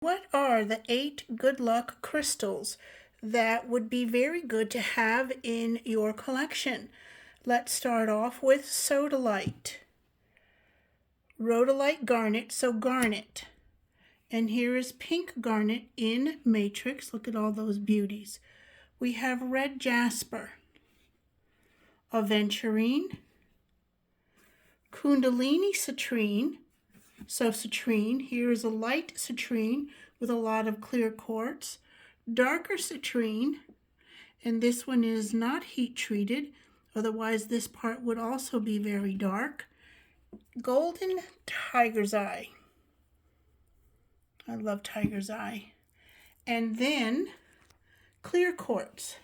What are the 8 good luck crystals that would be very good to have in your collection? Let's start off with Sodalite. Rhodolite Garnet, so garnet. And here is pink garnet in matrix. Look at all those beauties. We have red jasper. Aventurine. Kundalini citrine. So citrine, here is a light citrine with a lot of clear quartz, darker citrine, and this one is not heat treated, otherwise this part would also be very dark. Golden tiger's eye. I love tiger's eye. And then clear quartz.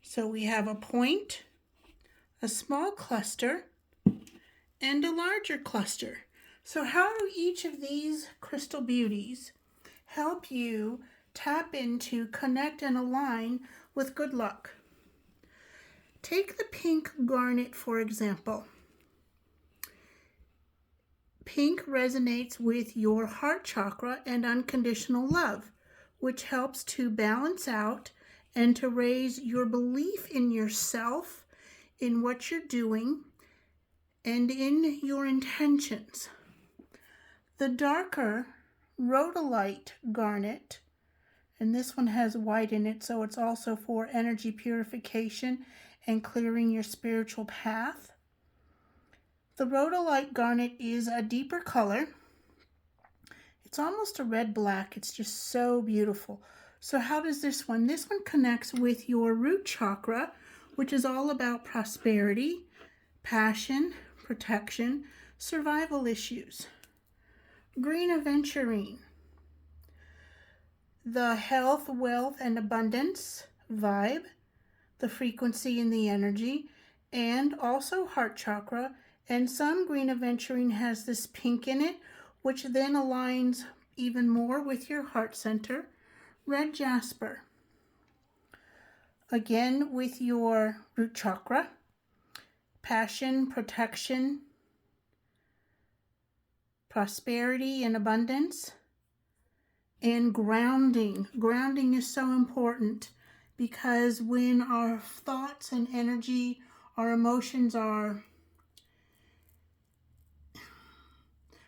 So we have a point, a small cluster, and a larger cluster. So how do each of these crystal beauties help you tap into, connect, and align with good luck? Take the pink garnet, for example. Pink resonates with your heart chakra and unconditional love, which helps to balance out and to raise your belief in yourself, in what you're doing, and in your intentions. The darker Rhodolite Garnet, and this one has white in it, so it's also for energy purification and clearing your spiritual path. The Rhodolite Garnet is a deeper color. It's almost a red-black. It's just so beautiful. So how does this one? This one connects with your root chakra, which is all about prosperity, passion, protection, survival issues. Green Aventurine, the health, wealth, and abundance vibe, the frequency and the energy, and also heart chakra. And some Green Aventurine has this pink in it, which then aligns even more with your heart center. Red Jasper, again with your root chakra, passion, protection, prosperity and abundance, and grounding. Grounding is so important because when our thoughts and energy, our emotions are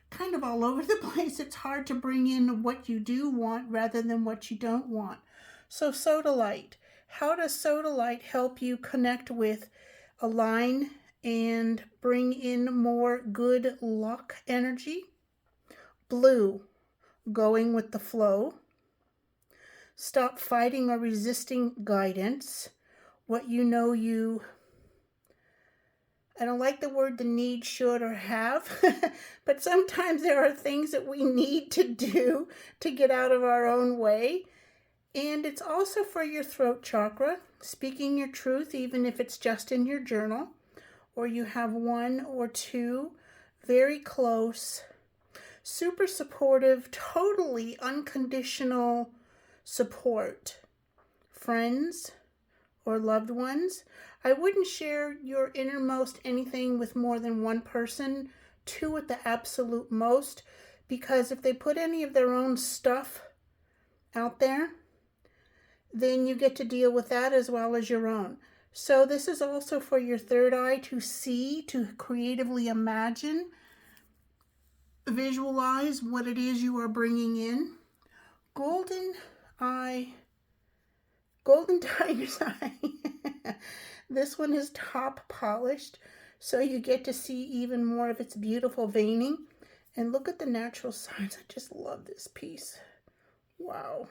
kind of all over the place, it's hard to bring in what you do want rather than what you don't want. So Sodalite, how does Sodalite help you connect with, align, and bring in more good luck energy? Blue, going with the flow. Stop fighting or resisting guidance. What you know you, I don't like the word the need, should, or have, but sometimes there are things that we need to do to get out of our own way. And it's also for your throat chakra, speaking your truth, even if it's just in your journal, or you have one or two very close, super supportive, totally unconditional support, friends or loved ones. I wouldn't share your innermost anything with more than one person, 2 at the absolute most, because if they put any of their own stuff out there, then you get to deal with that as well as your own. So this is also for your third eye to see, to creatively imagine, visualize what it is you are bringing in. Golden tiger's eye. This one is top polished, so you get to see even more of its beautiful veining. And look at the natural signs. I just love this piece. Wow.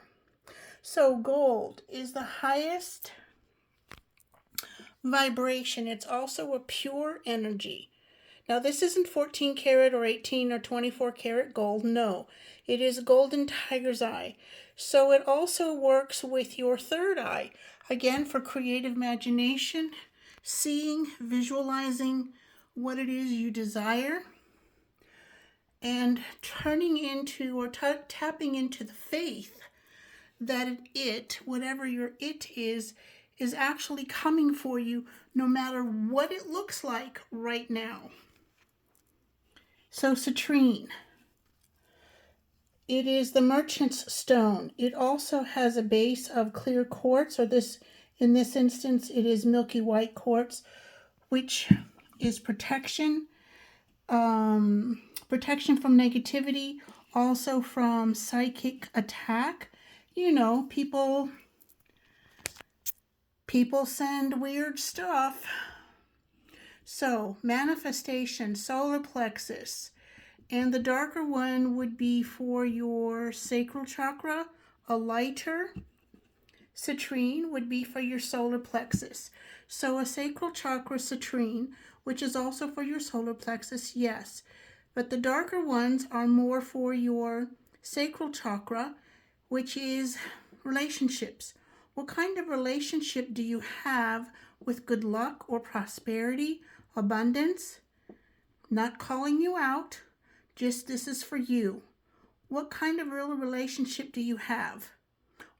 So gold is the highest vibration. It's also a pure energy. Now this isn't 14 karat or 18 or 24 karat gold. No, it is golden tiger's eye. So it also works with your third eye. Again, for creative imagination, seeing, visualizing what it is you desire, and turning into or tapping into the faith that whatever your it is actually coming for you no matter what it looks like right now. So citrine. It is the Merchant's Stone. It also has a base of clear quartz, or in this instance, it is milky white quartz, which is protection from negativity, also from psychic attack. You know, people send weird stuff. So, manifestation, solar plexus, and the darker one would be for your sacral chakra. A lighter citrine would be for your solar plexus. So a sacral chakra citrine, which is also for your solar plexus, yes. But the darker ones are more for your sacral chakra, which is relationships. What kind of relationship do you have with good luck or prosperity, abundance? Not calling you out, just this is for you. What kind of real relationship do you have?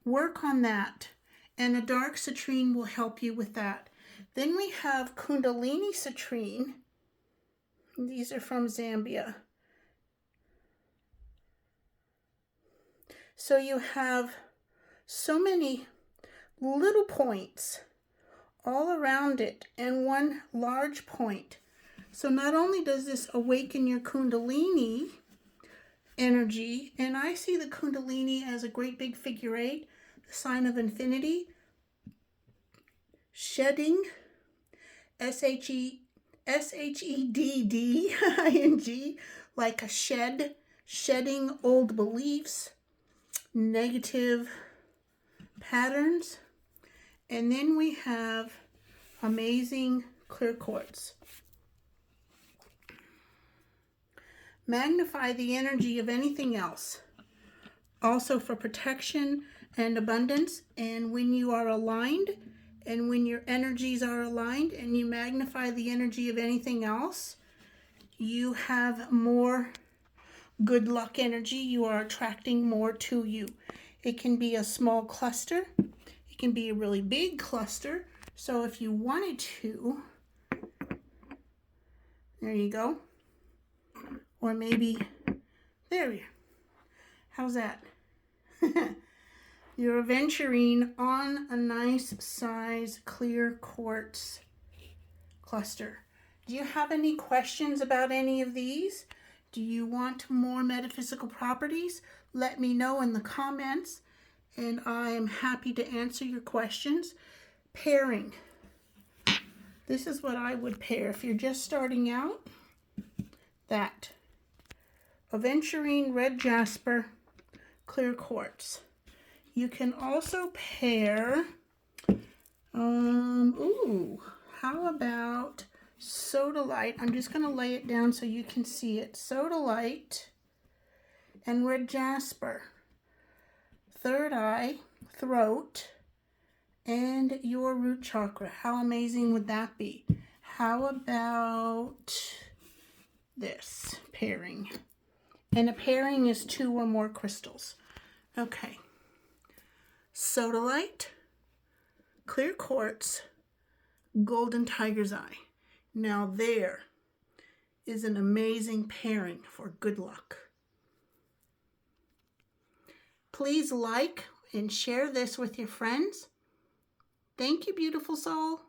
Work on that, and a dark citrine will help you with that. Then we have Kundalini citrine. These are from Zambia. So you have so many little points all around it and one large point. So not only does this awaken your Kundalini energy, and I see the Kundalini as a great big figure 8, the sign of infinity, shedding, SHEDDING, like a shed, shedding old beliefs, negative patterns. And then we have amazing clear quartz. Magnify the energy of anything else, also for protection and abundance. And when you are aligned, and when your energies are aligned and you magnify the energy of anything else, you have more good luck energy. You are attracting more to you. It can be a small cluster. It can be a really big cluster. So if you wanted to, there you go. Or maybe, there you go. How's that? Your Aventurine on a nice size clear quartz cluster. Do you have any questions about any of these? Do you want more metaphysical properties? Let me know in the comments, and I am happy to answer your questions. Pairing. This is what I would pair if you're just starting out. That. Aventurine red jasper clear quartz. You can also pair, how about Sodalite? I'm just going to lay it down so you can see it. Sodalite and red jasper. Third eye, throat, and your root chakra. How amazing would that be? How about this pairing? And a pairing is 2 or more crystals. Okay. Sodalite, clear quartz, golden tiger's eye. Now there is an amazing pairing for good luck. Please like and share this with your friends. Thank you, beautiful soul.